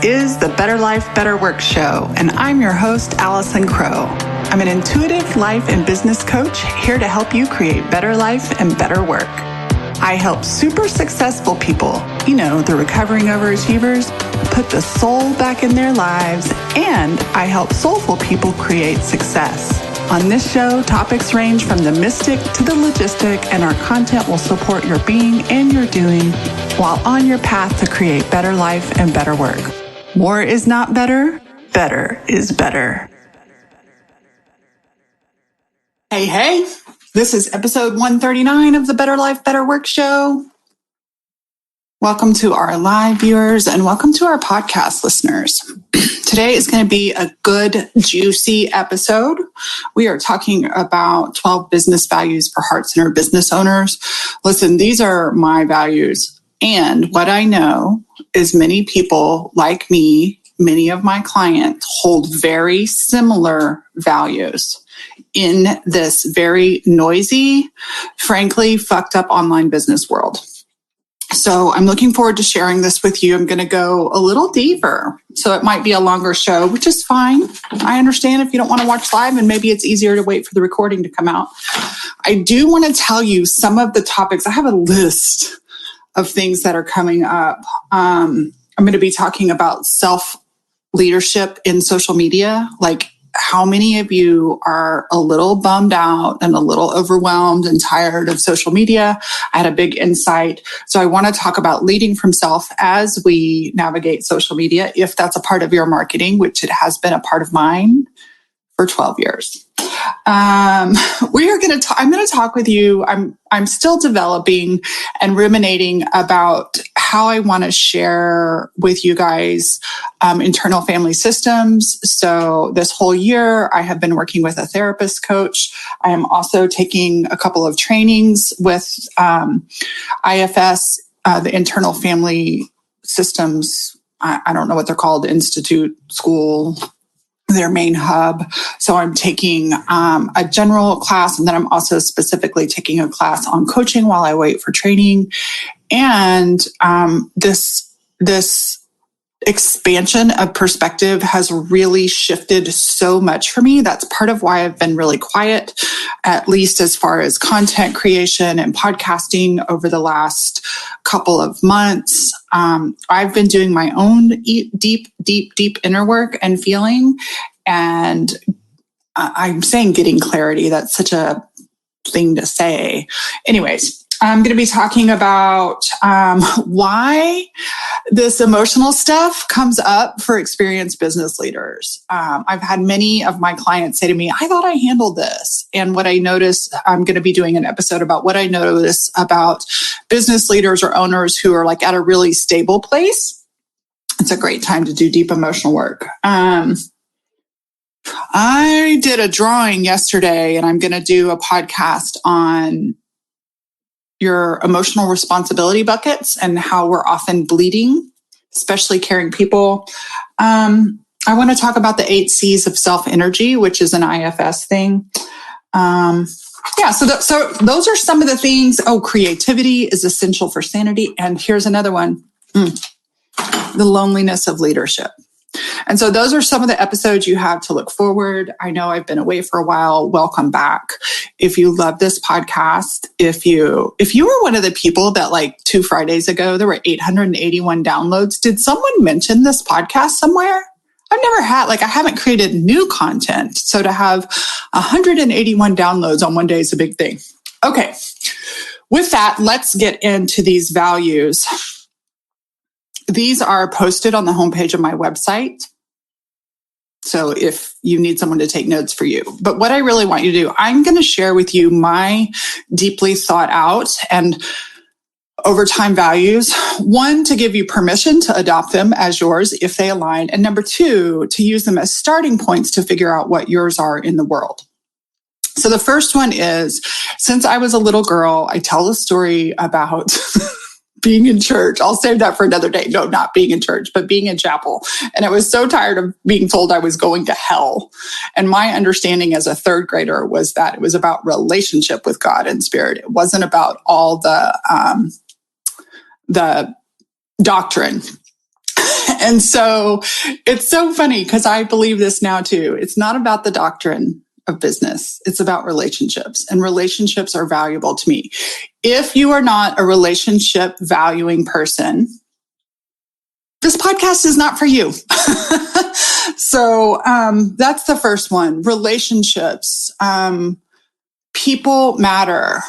is the Better Life, Better Work show, and I'm your host, Allison Crow. I'm an intuitive life and business coach here to help you create better life and better work. I help super successful people, the recovering overachievers, put the soul back in their lives, and I help soulful people create success. On this show, topics range from the mystic to the logistic, and our content will support your being and your doing while on your path to create better life and better work. More is not better. Better is better. Hey. This is episode 139 of the Better Life, Better Work show. Welcome to our live viewers and welcome to our podcast listeners. Today is going to be a good, juicy episode. We are talking about 12 business values for heart-centered business owners. Listen, these are my values. And what I know is many people like me, many of my clients hold very similar values in this very noisy, frankly, fucked up online business world. So I'm looking forward to sharing this with you. I'm going to go a little deeper. So it might be a longer show, which is fine. I understand if you don't want to watch live and maybe it's easier to wait for the recording to come out. I do want to tell you some of the topics. I have a list of things that are coming up. I'm going to be talking about self-leadership in social media. Like, how many of you are a little bummed out and a little overwhelmed and tired of social media? I had a big insight. So I want to talk about leading from self as we navigate social media, if that's a part of your marketing, which it has been a part of mine for 12 years. I'm going to talk with you. I'm still developing and ruminating about how I want to share with you guys internal family systems. So this whole year, I have been working with a therapist coach. I am also taking a couple of trainings with IFS, the internal family systems. I don't know what they're called, institute, school, their main hub. So I'm taking a general class, and then I'm also specifically taking a class on coaching while I wait for training. And this expansion of perspective has really shifted so much for me. That's part of why I've been really quiet, at least as far as content creation and podcasting over the last couple of months. I've been doing my own deep inner work and feeling. And I'm saying getting clarity. That's such a thing to say. Anyways, I'm going to be talking about why this emotional stuff comes up for experienced business leaders. I've had many of my clients say to me, I thought I handled this. And what I noticed, I'm going to be doing an episode about what I notice about business leaders or owners who are like at a really stable place. It's a great time to do deep emotional work. I did a drawing yesterday, and I'm going to do a podcast on your emotional responsibility buckets and how we're often bleeding, especially caring people. I want to talk about the 8 C's of self-energy, which is an IFS thing. So those are some of the things. Oh, creativity is essential for sanity. And here's another one, the loneliness of leadership. And so those are some of the episodes you have to look forward. I know I've been away for a while. Welcome back. If you love this podcast, if you were one of the people that like 2 Fridays ago, there were 881 downloads. Did someone mention this podcast somewhere? I haven't created new content. So to have 181 downloads on one day is a big thing. Okay. With that, let's get into these values. These are posted on the homepage of my website. So if you need someone to take notes for you. But what I really want you to do, I'm going to share with you my deeply thought out and over time values. 1, to give you permission to adopt them as yours if they align. And number 2, to use them as starting points to figure out what yours are in the world. So the first one is, since I was a little girl, I tell a story about being in church. I'll save that for another day. No, not being in church, but being in chapel. And I was so tired of being told I was going to hell. And my understanding as a 3rd grader was that it was about relationship with God and spirit. It wasn't about all the doctrine. And so it's so funny because I believe this now too. It's not about the doctrine of business. It's about relationships, and relationships are valuable to me. If you are not a relationship valuing person, this podcast is not for you. So that's the first one. Relationships. People matter.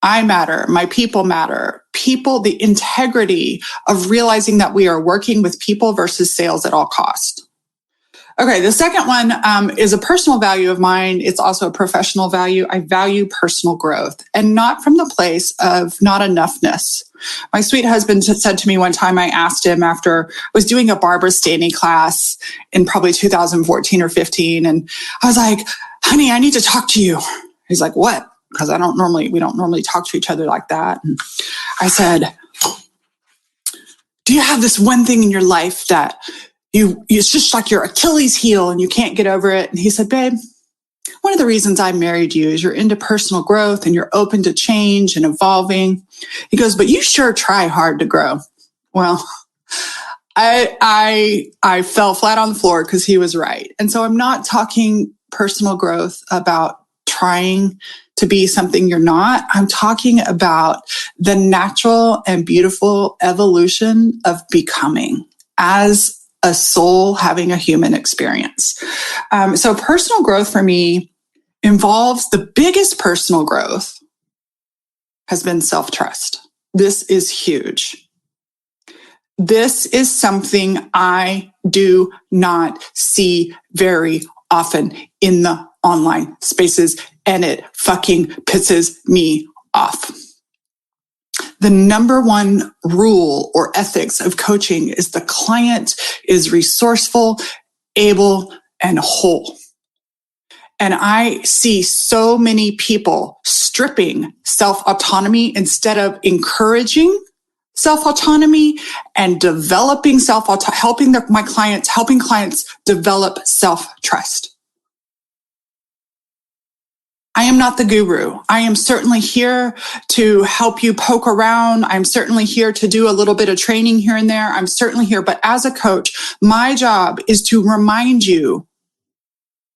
I matter. My people matter. People, the integrity of realizing that we are working with people versus sales at all cost. Okay, the second one is a personal value of mine. It's also a professional value. I value personal growth, and not from the place of not enoughness. My sweet husband said to me one time, I asked him after I was doing a Barbara Staney class in probably 2014 or 15. And I was like, honey, I need to talk to you. He's like, what? Because we don't normally talk to each other like that. And I said, do you have this one thing in your life that it's just like your Achilles heel and you can't get over it? And he said, babe, one of the reasons I married you is you're into personal growth and you're open to change and evolving. He goes, but you sure try hard to grow. Well, I fell flat on the floor because he was right. And so I'm not talking personal growth about trying to be something you're not. I'm talking about the natural and beautiful evolution of becoming as a soul having a human experience. So personal growth for me involves the biggest personal growth has been self-trust. This is huge. This is something I do not see very often in the online spaces, and it fucking pisses me off. The number one rule or ethics of coaching is the client is resourceful, able, and whole. And I see so many people stripping self-autonomy instead of encouraging self-autonomy and developing helping clients develop self-trust. I am not the guru. I am certainly here to help you poke around. I'm certainly here to do a little bit of training here and there. I'm certainly here. But as a coach, my job is to remind you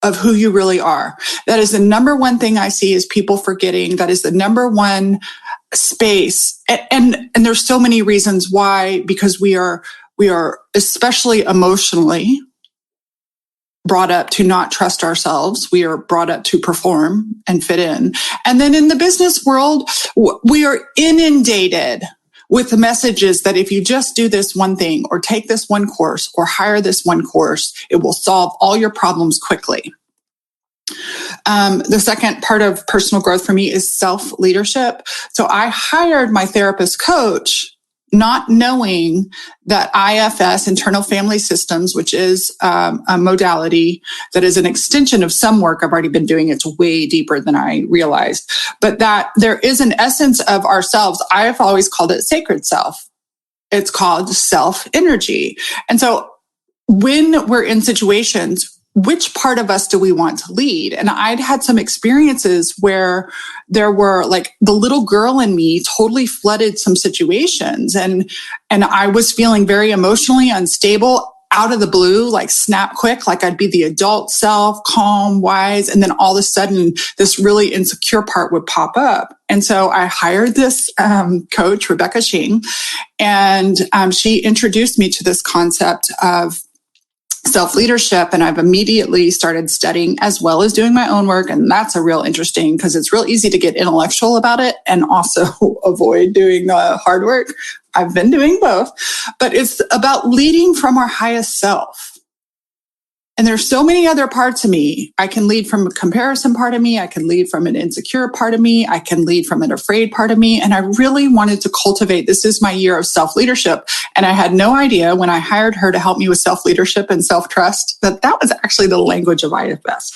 of who you really are. That is the number one thing I see is people forgetting. That is the number one space. And there's so many reasons why, because we are especially emotionally brought up to not trust ourselves. We are brought up to perform and fit in. And then in the business world, we are inundated with the messages that if you just do this one thing or take this one course or hire this one course, it will solve all your problems quickly. The second part of personal growth for me is self-leadership. So I hired my therapist coach not knowing that IFS, internal family systems, which is a modality that is an extension of some work I've already been doing. It's way deeper than I realized, but that there is an essence of ourselves. I've always called it sacred self. It's called self energy. And so when we're in situations, which part of us do we want to lead? And I'd had some experiences where there were like the little girl in me totally flooded some situations. And I was feeling very emotionally unstable out of the blue, like snap quick, like I'd be the adult self, calm, wise. And then all of a sudden this really insecure part would pop up. And so I hired this coach, Rebecca Ching, and she introduced me to this concept of self-leadership. And I've immediately started studying as well as doing my own work. And that's a real interesting because it's real easy to get intellectual about it and also avoid doing the hard work. I've been doing both, but it's about leading from our highest self. And there's so many other parts of me. I can lead from a comparison part of me. I can lead from an insecure part of me. I can lead from an afraid part of me. And I really wanted to cultivate, this is my year of self-leadership. And I had no idea when I hired her to help me with self-leadership and self-trust that that was actually the language of IFS.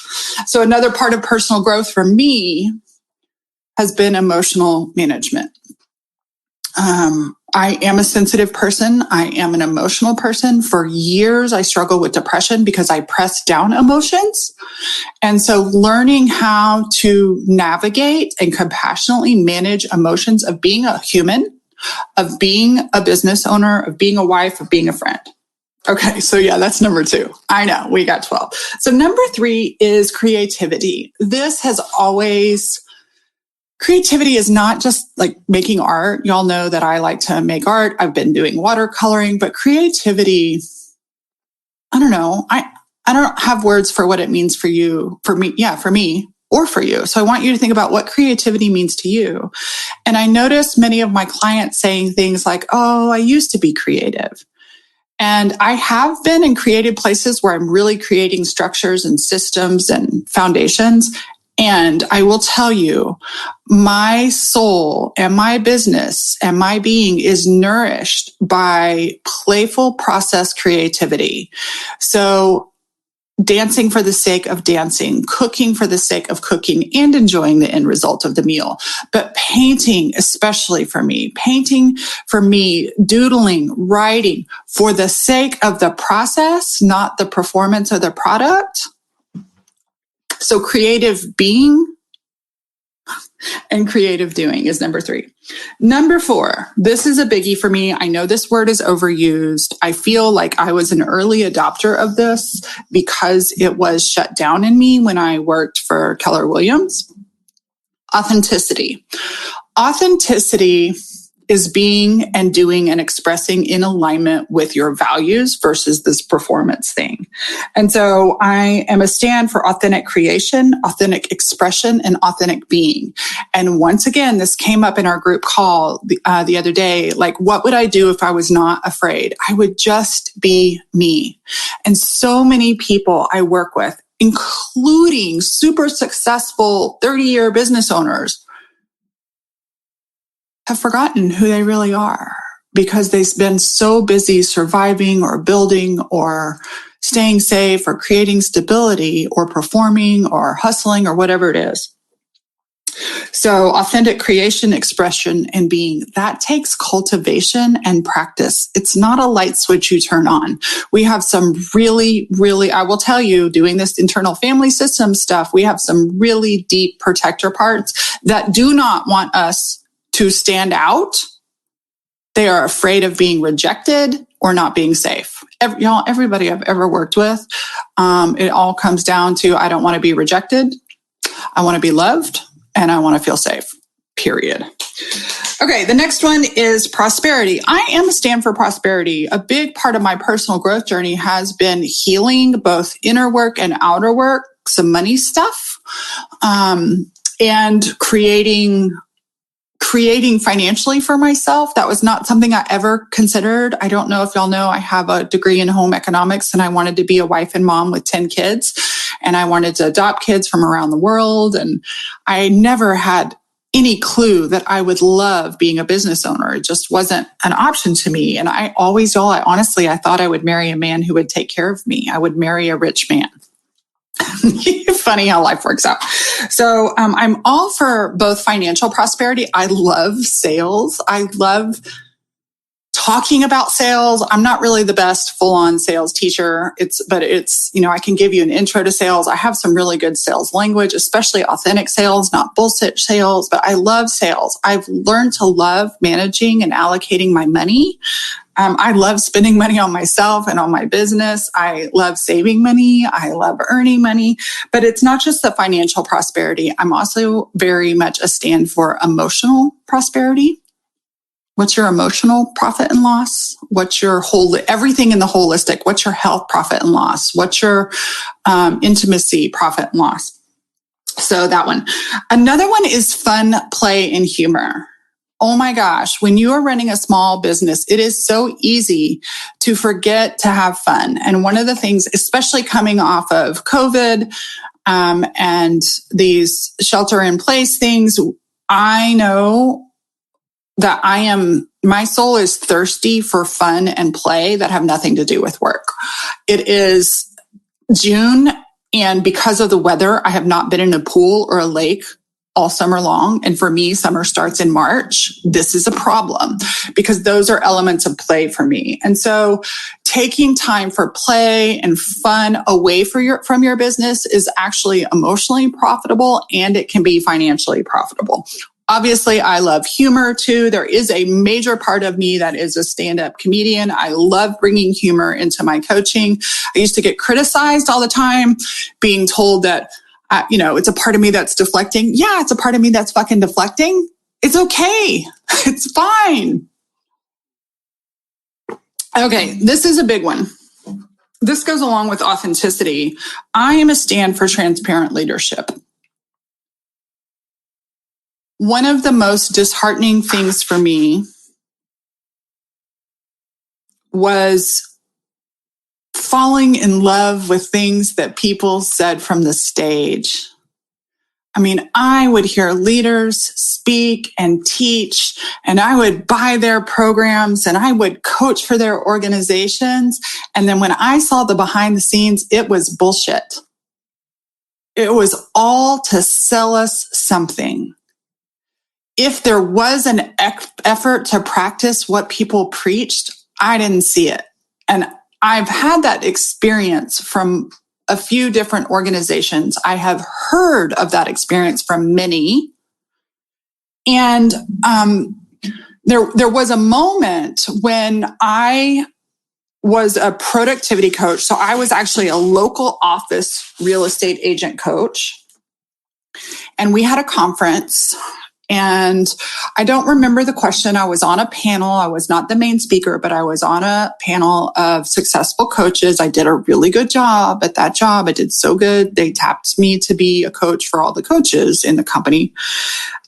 So another part of personal growth for me has been emotional management. I am a sensitive person. I am an emotional person. For years, I struggled with depression because I pressed down emotions. And so learning how to navigate and compassionately manage emotions of being a human, of being a business owner, of being a wife, of being a friend. Okay, so yeah, that's number 2. I know, we got 12. So number 3 is creativity. Creativity is not just like making art. Y'all know that I like to make art. I've been doing watercoloring, but creativity, I don't know. I don't have words for what it means for you, for me, or for you. So I want you to think about what creativity means to you. And I noticed many of my clients saying things like, oh, I used to be creative. And I have been in creative places where I'm really creating structures and systems and foundations. And I will tell you, my soul and my business and my being is nourished by playful process creativity. So dancing for the sake of dancing, cooking for the sake of cooking, and enjoying the end result of the meal. But painting, especially for me, doodling, writing for the sake of the process, not the performance of the product. So creative being and creative doing is number 3. Number 4, this is a biggie for me. I know this word is overused. I feel like I was an early adopter of this because it was shut down in me when I worked for Keller Williams. Authenticity. Authenticity is being and doing and expressing in alignment with your values versus this performance thing. And so I am a stand for authentic creation, authentic expression, and authentic being. And once again, this came up in our group call the other day. Like, what would I do if I was not afraid? I would just be me. And so many people I work with, including super successful 30-year business owners, have forgotten who they really are because they've been so busy surviving or building or staying safe or creating stability or performing or hustling or whatever it is. So authentic creation, expression, and being, that takes cultivation and practice. It's not a light switch you turn on. We have some really, I will tell you, doing this internal family system stuff, we have some really deep protector parts that do not want us to stand out. They are afraid of being rejected or not being safe. Everybody I've ever worked with, it all comes down to, I don't want to be rejected. I want to be loved and I want to feel safe, period. Okay, the next one is prosperity. I am a stand for prosperity. A big part of my personal growth journey has been healing both inner work and outer work, some money stuff, and creating financially for myself. That was not something I ever considered. I don't know if y'all know, I have a degree in home economics and I wanted to be a wife and mom with 10 kids. And I wanted to adopt kids from around the world. And I never had any clue that I would love being a business owner. It just wasn't an option to me. And I thought I would marry a man who would take care of me. I would marry a rich man. Funny how life works out. So I'm all for both financial prosperity. I love sales. I love talking about sales. I'm not really the best full-on sales teacher. But I can give you an intro to sales. I have some really good sales language, especially authentic sales, not bullshit sales, but I love sales. I've learned to love managing and allocating my money. I love spending money on myself and on my business. I love saving money. I love earning money, but it's not just the financial prosperity. I'm also very much a stand for emotional prosperity. What's your emotional profit and loss? What's your everything in the holistic? What's your health profit and loss? What's your intimacy profit and loss? So that one. Another one is fun, play, and humor. Oh my gosh, when you are running a small business, it is so easy to forget to have fun. And one of the things, especially coming off of COVID and these shelter in place things, I know that my soul is thirsty for fun and play that have nothing to do with work. It is June, and because of the weather, I have not been in a pool or a lake all summer long. And for me, summer starts in March. This is a problem because those are elements of play for me. And so taking time for play and fun away from your business is actually emotionally profitable and it can be financially profitable. Obviously, I love humor too. There is a major part of me that is a stand-up comedian. I love bringing humor into my coaching. I used to get criticized all the time, being told that, it's a part of me that's deflecting. Yeah, it's a part of me that's fucking deflecting. It's okay. It's fine. Okay, this is a big one. This goes along with authenticity. I am a stand for transparent leadership. One of the most disheartening things for me was falling in love with things that people said from the stage. I mean, I would hear leaders speak and teach, and I would buy their programs and I would coach for their organizations. And then when I saw the behind the scenes, it was bullshit. It was all to sell us something. If there was an effort to practice what people preached, I didn't see it. And I've had that experience from a few different organizations. I have heard of that experience from many. And there was a moment when I was a productivity coach. So I was actually a local office real estate agent coach. And we had a conference. And I don't remember the question. I was on a panel. I was not the main speaker, but I was on a panel of successful coaches. I did a really good job at that job. I did so good. They tapped me to be a coach for all the coaches in the company.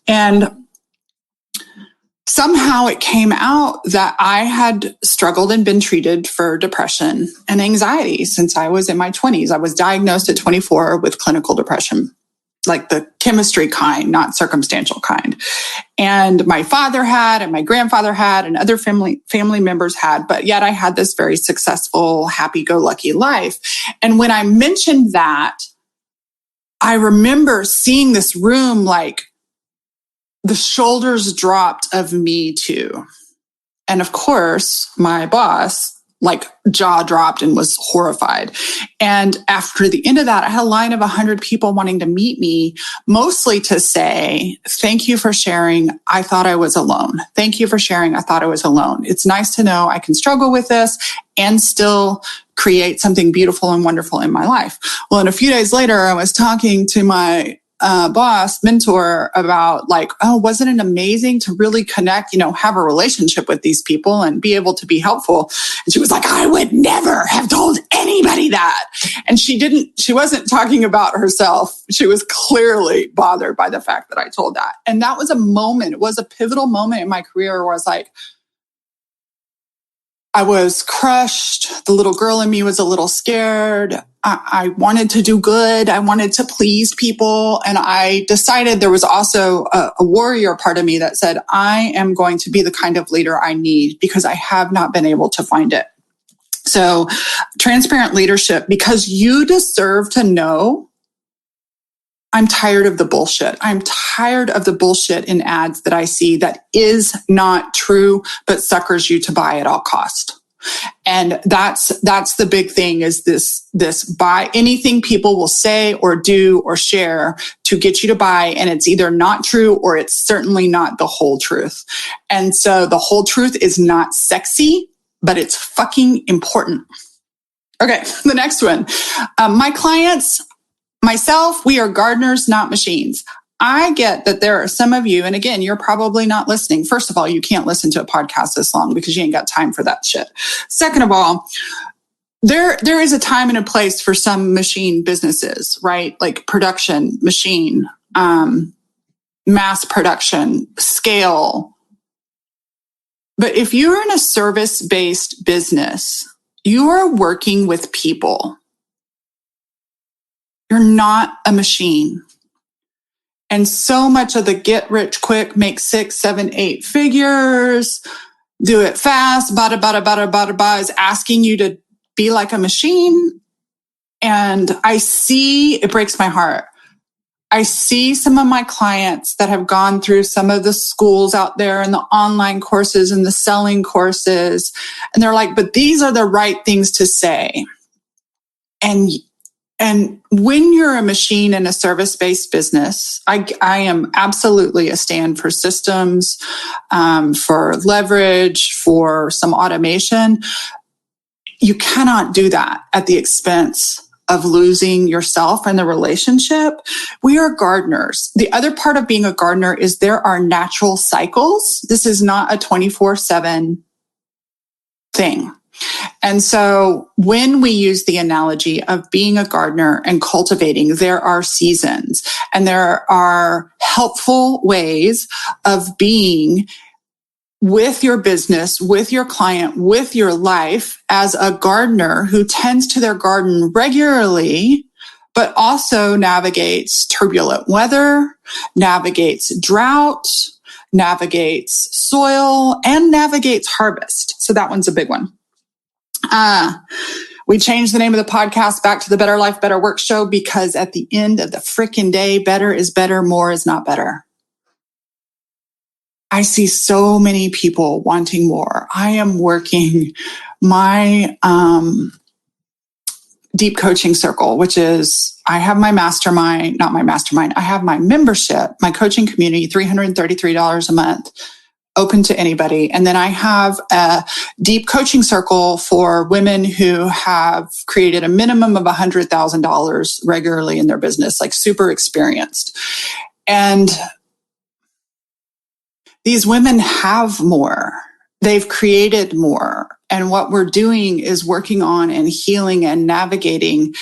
And somehow it came out that I had struggled and been treated for depression and anxiety since I was in my 20s. I was diagnosed at 24 with clinical depression, like the chemistry kind, not circumstantial kind. And my father had, and my grandfather had, and other family members had, but yet I had this very successful, happy-go-lucky life. And when I mentioned that, I remember seeing this room, like the shoulders dropped of me too. And of course, my boss, like jaw dropped and was horrified. And after the end of that, I had a line of 100 people wanting to meet me, mostly to say, thank you for sharing. I thought I was alone. Thank you for sharing. I thought I was alone. It's nice to know I can struggle with this and still create something beautiful and wonderful in my life. Well, and a few days later, I was talking to my boss, mentor, about like, oh, wasn't it amazing to really connect, have a relationship with these people and be able to be helpful? And she was like, I would never have told anybody that. And she wasn't talking about herself. She was clearly bothered by the fact that I told that. And that was a moment, it was a pivotal moment in my career where I was like, I was crushed. The little girl in me was a little scared. I wanted to do good. I wanted to please people. And I decided there was also a warrior part of me that said, I am going to be the kind of leader I need because I have not been able to find it. So transparent leadership, because you deserve to know. I'm tired of the bullshit. I'm tired of the bullshit in ads that I see that is not true, but suckers you to buy at all cost. And that's the big thing is this buy anything people will say or do or share to get you to buy. And it's either not true or it's certainly not the whole truth. And so the whole truth is not sexy, but it's fucking important. Okay, the next one. My clients, myself, we are gardeners, not machines. I get that there are some of you, and again, you're probably not listening. First of all, you can't listen to a podcast this long because you ain't got time for that shit. Second of all, there is a time and a place for some machine businesses, right? Like production, machine, mass production, scale. But if you're in a service-based business, you are working with people. You're not a machine. And so much of the get rich quick, make 6, 7, 8 figures, do it fast, bada, bada, bada, bada, bada, is asking you to be like a machine. And I see, it breaks my heart. I see some of my clients that have gone through some of the schools out there and the online courses and the selling courses. And they're like, but these are the right things to say. And And when you're a machine in a service-based business, I am absolutely a stand for systems, for leverage, for some automation. You cannot do that at the expense of losing yourself and the relationship. We are gardeners. The other part of being a gardener is there are natural cycles. This is not a 24/7 thing. And so when we use the analogy of being a gardener and cultivating, there are seasons and there are helpful ways of being with your business, with your client, with your life as a gardener who tends to their garden regularly, but also navigates turbulent weather, navigates drought, navigates soil, and navigates harvest. So that one's a big one. We changed the name of the podcast back to the Better Life, Better Work Show because at the end of the frickin' day, better is better, more is not better. I see so many people wanting more. I am working my deep coaching circle, which is I have my mastermind, not my mastermind. I have my membership, my coaching community, $333 a month, open to anybody. And then I have a deep coaching circle for women who have created a minimum of $100,000 regularly in their business, like super experienced. And these women have more. They've created more. And what we're doing is working on and healing and navigating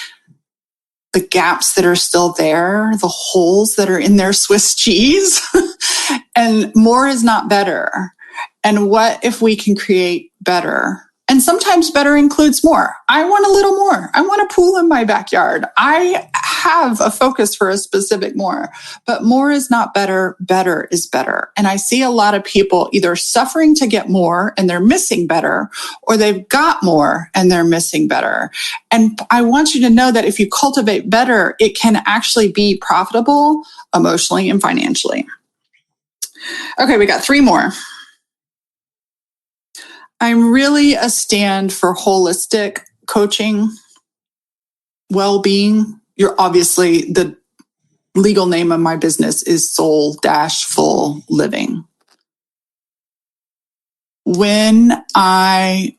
the gaps that are still there, the holes that are in their Swiss cheese. And more is not better. And what if we can create better? And sometimes better includes more. I want a little more. I want a pool in my backyard. I have a focus for a specific more, but more is not better. Better is better. And I see a lot of people either suffering to get more and they're missing better, or they've got more and they're missing better. And I want you to know that if you cultivate better, it can actually be profitable emotionally and financially. Okay, we got 3 more. I'm really a stand for holistic coaching, well-being. You're obviously, the legal name of my business is Soul-Full Living. When I'm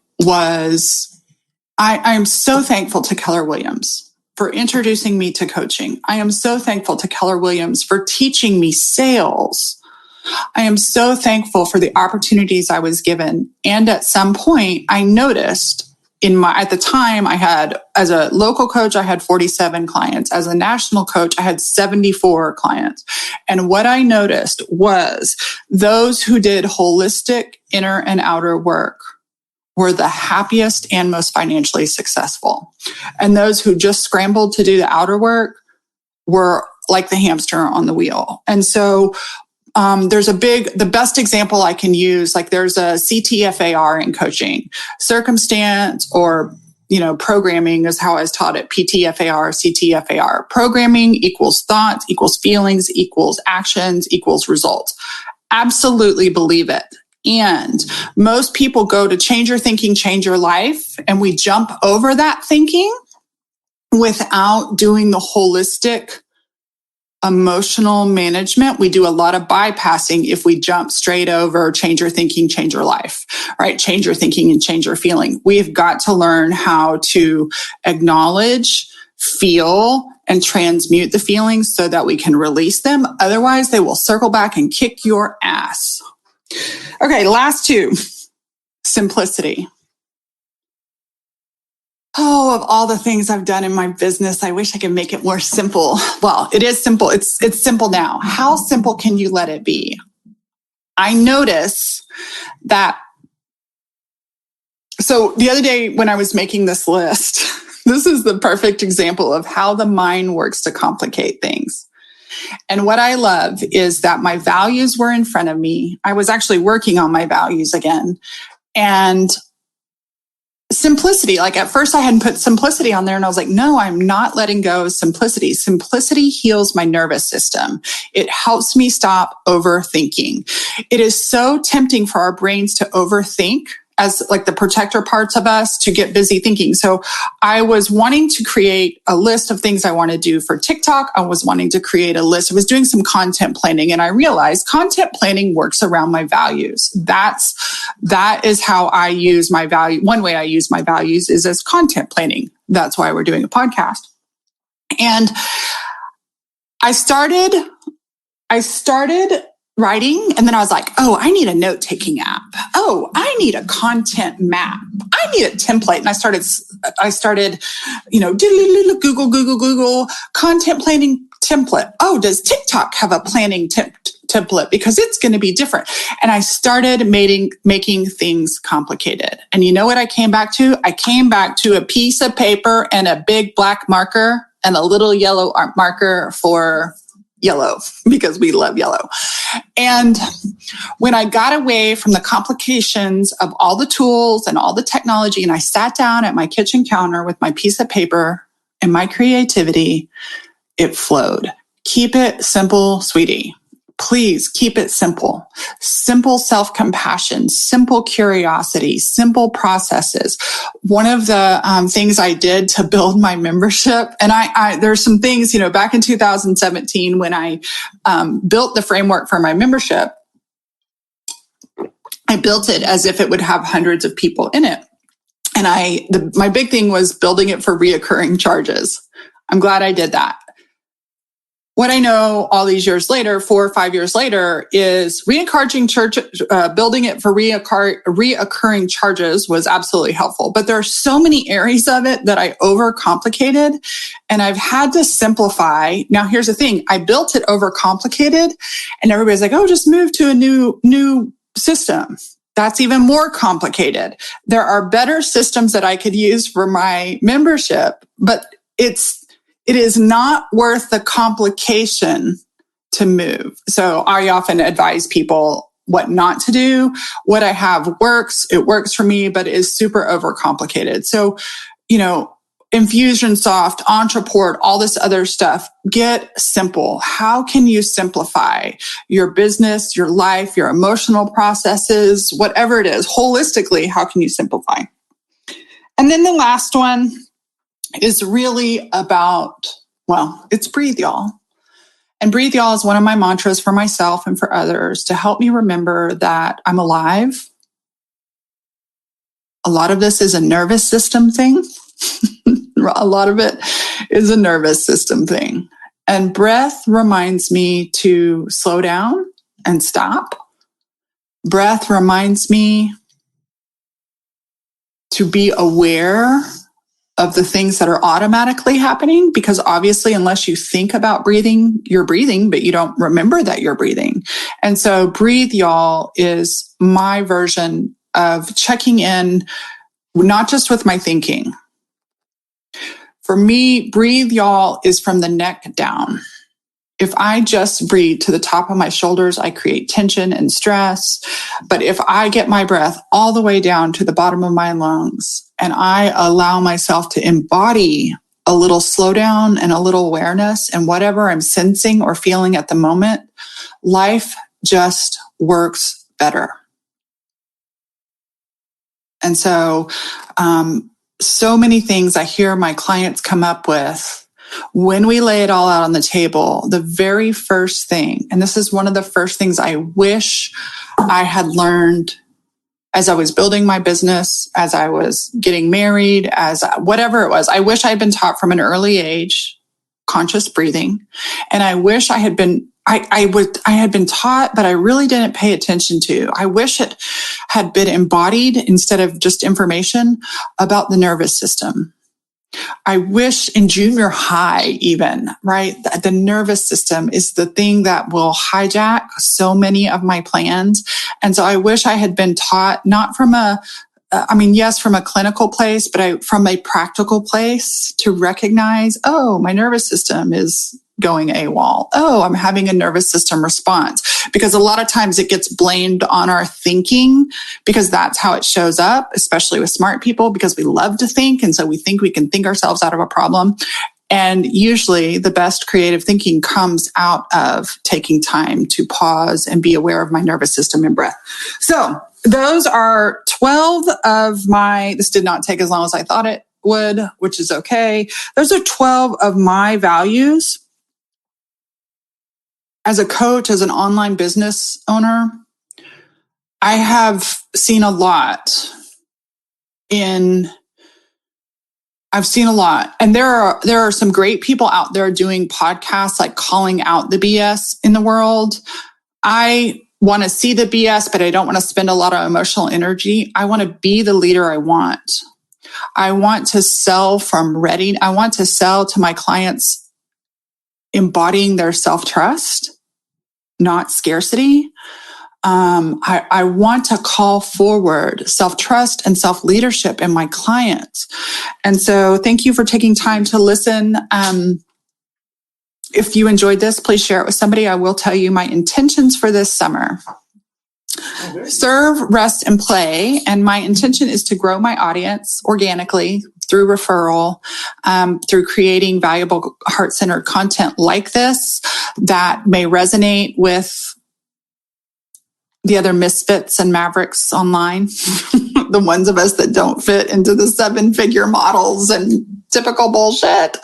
so thankful to Keller Williams for introducing me to coaching. I am so thankful to Keller Williams for teaching me sales. I am so thankful for the opportunities I was given. And at some point, I noticed at the time I had, as a local coach, I had 47 clients. As a national coach, I had 74 clients. And what I noticed was those who did holistic inner and outer work were the happiest and most financially successful. And those who just scrambled to do the outer work were like the hamster on the wheel. And so there's the best example I can use, like there's a CTFAR in coaching. Circumstance or, programming is how I was taught it. PTFAR, CTFAR. Programming equals thoughts, equals feelings, equals actions, equals results. Absolutely believe it. And most people go to change your thinking, change your life, and we jump over that thinking without doing the holistic emotional management. We do a lot of bypassing if we jump straight over change your thinking, change your life, right? Change your thinking and change your feeling. We've got to learn how to acknowledge, feel, and transmute the feelings so that we can release them. Otherwise, they will circle back and kick your ass. Okay, last 2. Simplicity. Oh, of all the things I've done in my business, I wish I could make it more simple. Well, it is simple. It's simple now. How simple can you let it be? I notice that. So the other day when I was making this list, this is the perfect example of how the mind works to complicate things. And what I love is that my values were in front of me. I was actually working on my values again. And simplicity, like at first I hadn't put simplicity on there and I was like, no, I'm not letting go of simplicity. Simplicity heals my nervous system. It helps me stop overthinking. It is so tempting for our brains to overthink as like the protector parts of us to get busy thinking. So I was wanting to create a list of things I want to do for TikTok. I was wanting to create a list. I was doing some content planning, and I realized content planning works around my values. That is how I use my value. One way I use my values is as content planning. That's why we're doing a podcast. And I started writing, and then I was like, oh, I need a note-taking app. Oh, I need a content map. I need a template. And I started, Google, content planning template. Oh, does TikTok have a planning template? Because it's going to be different. And I started making things complicated. And you know what I came back to? I came back to a piece of paper and a big black marker and a little yellow marker for yellow, because we love yellow. And when I got away from the complications of all the tools and all the technology, and I sat down at my kitchen counter with my piece of paper and my creativity, it flowed. Keep it simple, sweetie. Please keep it simple. Simple self-compassion, simple curiosity, simple processes. One of the things I did to build my membership, and there's some things, back in 2017 when I built the framework for my membership, I built it as if it would have hundreds of people in it. And my big thing was building it for reoccurring charges. I'm glad I did that. What I know all these years later, 4 or 5 years later, is building it for reoccurring charges was absolutely helpful. But there are so many areas of it that I overcomplicated, and I've had to simplify. Now, here's the thing. I built it overcomplicated, and everybody's like, oh, just move to a new system. That's even more complicated. There are better systems that I could use for my membership, but it is not worth the complication to move. So I often advise people what not to do. What I have works. It works for me, but it is super overcomplicated. So, Infusionsoft, Entreport, all this other stuff, get simple. How can you simplify your business, your life, your emotional processes, whatever it is, holistically, how can you simplify? And then the last one is really about, it's breathe, y'all. And breathe, y'all is one of my mantras for myself and for others to help me remember that I'm alive. A lot of this is a nervous system thing. A lot of it is a nervous system thing. And breath reminds me to slow down and stop. Breath reminds me to be aware of the things that are automatically happening, because obviously, unless you think about breathing, you're breathing, but you don't remember that you're breathing. And so breathe, y'all, is my version of checking in, not just with my thinking. For me, breathe, y'all, is from the neck down. If I just breathe to the top of my shoulders, I create tension and stress. But if I get my breath all the way down to the bottom of my lungs and I allow myself to embody a little slowdown and a little awareness and whatever I'm sensing or feeling at the moment, life just works better. And so many things I hear my clients come up with when we lay it all out on the table. The very first thing, and this is one of the first things I wish I had learned as I was building my business, as I was getting married, as whatever it was, I wish I had been taught from an early age, conscious breathing. And I wish I had been taught, but I really didn't pay attention to. I wish it had been embodied instead of just information about the nervous system. I wish in junior high even, right? The nervous system is the thing that will hijack so many of my plans. And so I wish I had been taught not from yes, from a clinical place, but from a practical place to recognize, oh, my nervous system is going AWOL. Oh, I'm having a nervous system response. Because a lot of times it gets blamed on our thinking because that's how it shows up, especially with smart people, because we love to think. And so we think we can think ourselves out of a problem. And usually the best creative thinking comes out of taking time to pause and be aware of my nervous system and breath. So those are 12 of my, this did not take as long as I thought it would, which is okay. Those are 12 of my values as a coach, as an online business owner. I have seen a lot and there are some great people out there doing podcasts, like calling out the BS in the world. I want to see the BS, but I don't want to spend a lot of emotional energy. I want to be the leader I want. I want to sell from ready. I want to sell to my clients embodying their self-trust, not scarcity. I want to call forward self-trust and self-leadership in my clients. And so thank you for taking time to listen. If you enjoyed this, please share it with somebody. I will tell you my intentions for this summer. Serve, rest, and play. And my intention is to grow my audience organically through referral, through creating valuable heart-centered content like this that may resonate with the other misfits and mavericks online, the ones of us that don't fit into the 7-figure models and typical bullshit.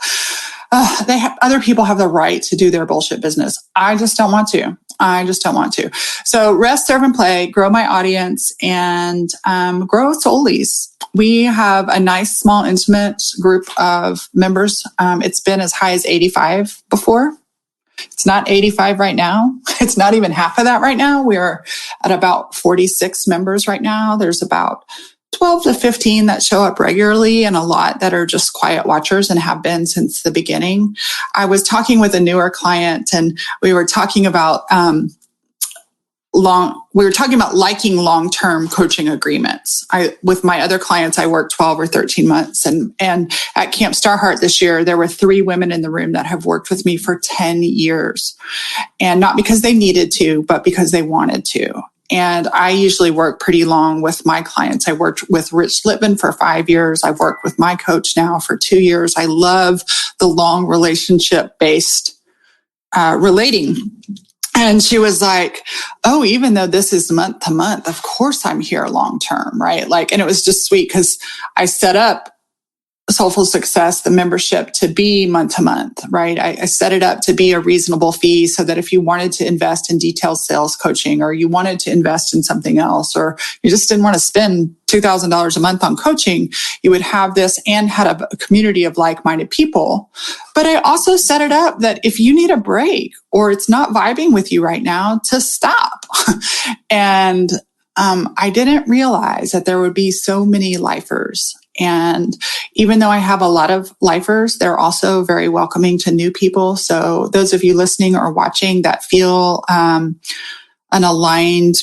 Other people have the right to do their bullshit business. I just don't want to. So rest, serve, and play, grow my audience, and grow Soulies. We have a nice, small, intimate group of members. It's been as high as 85 before. It's not 85 right now. It's not even half of that right now. We're at about 46 members right now. There's about 12 to 15 that show up regularly and a lot that are just quiet watchers and have been since the beginning. I was talking with a newer client and we were talking about liking long-term coaching agreements. With my other clients, I work 12 or 13 months. And at Camp Starheart this year, there were 3 women in the room that have worked with me for 10 years. And not because they needed to, but because they wanted to. And I usually work pretty long with my clients. I worked with Rich Lippman for 5 years. I've worked with my coach now for 2 years. I love the long relationship-based relating. And she was like, oh, even though this is month to month, of course I'm here long term, right? And it was just sweet because I set up Soulful Success, the membership, to be month to month, right? I set it up to be a reasonable fee so that if you wanted to invest in detailed sales coaching, or you wanted to invest in something else, or you just didn't want to spend $2,000 a month on coaching, you would have this and had a community of like-minded people. But I also set it up that if you need a break or it's not vibing with you right now, to stop. And I didn't realize that there would be so many lifers. And even though I have a lot of lifers, they're also very welcoming to new people. So those of you listening or watching that feel an aligned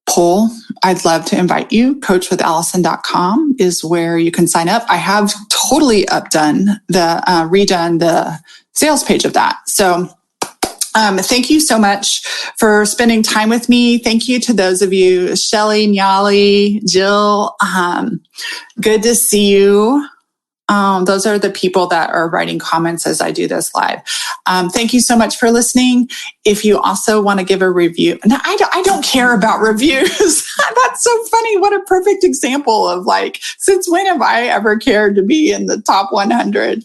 pull, I'd love to invite you. Coachwithallison.com is where you can sign up. I have totally redone the sales page of that. So thank you so much for spending time with me. Thank you to those of you, Shelly, Nyali, Jill. Good to see you. Those are the people that are writing comments as I do this live. Thank you so much for listening. If you also want to give a review, now I don't care about reviews. That's so funny. What a perfect example of since when have I ever cared to be in the top 100?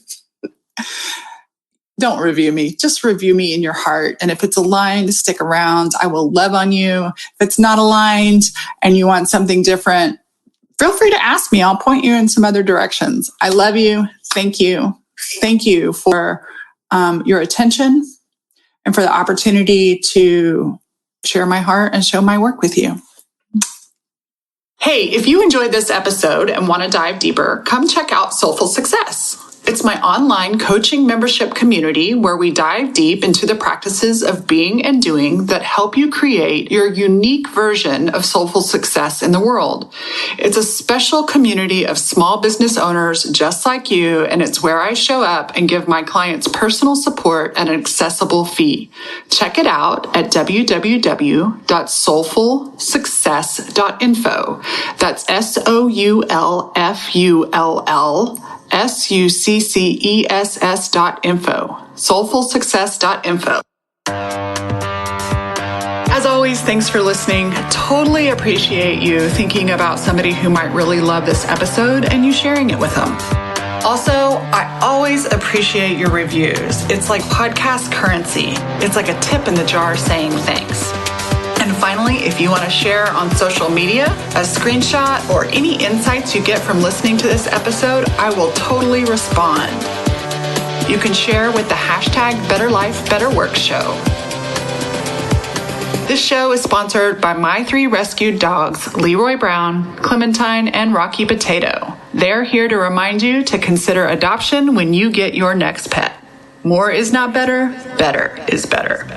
Don't review me. Just review me in your heart. And if it's aligned, stick around. I will love on you. If it's not aligned and you want something different, feel free to ask me. I'll point you in some other directions. I love you. Thank you. Thank you for your attention and for the opportunity to share my heart and show my work with you. Hey, if you enjoyed this episode and want to dive deeper, come check out Soulful Success. It's my online coaching membership community where we dive deep into the practices of being and doing that help you create your unique version of soulful success in the world. It's a special community of small business owners just like you, and it's where I show up and give my clients personal support at an accessible fee. Check it out at www.soulfulsuccess.info. That's soulfulsuccess.info. Soulfulsuccess.info. As always, always, thanks for listening. Totally appreciate you thinking about somebody who might really love this episode and you sharing it with them. Also, I always appreciate your reviews. It's like podcast currency. It's like a tip in the jar saying thanks. And finally, if you want to share on social media, a screenshot, or any insights you get from listening to this episode, I will totally respond. You can share with the hashtag #BetterLifeBetterWorkShow. This show is sponsored by my 3 rescued dogs, Leroy Brown, Clementine, and Rocky Potato. They're here to remind you to consider adoption when you get your next pet. More is not better, better is better.